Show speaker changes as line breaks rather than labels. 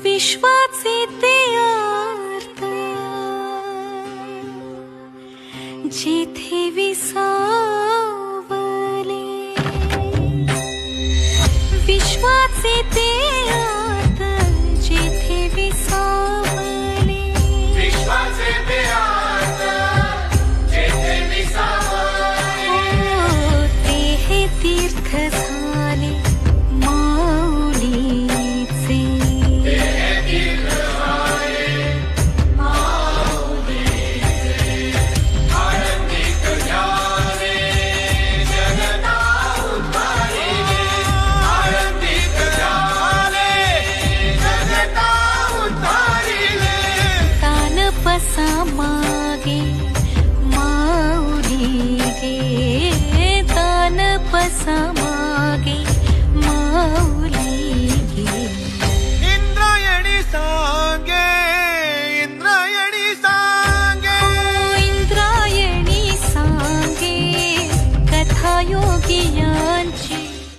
विश्वाचे ते आर्त जेथे विसावले, विश्वाचे ते आर्त जेथे विसावले,
विश्वाचे ते आर्त जेथे विसावले,
हो ते हे तीर्थ झाले माऊलीचे,
ते हे तीर्थ झाले माऊलीचे. आनंदित झाले जनता उद्धारिले, आनंदित झाले जनता उद्धारिले.
तानपसा मागे माऊली गे, तानपसा मागे माऊली गे.
इंद्रायणी सांगे, इंद्रायणी सांगे,
इंद्रायणी सांगे कथा योगिया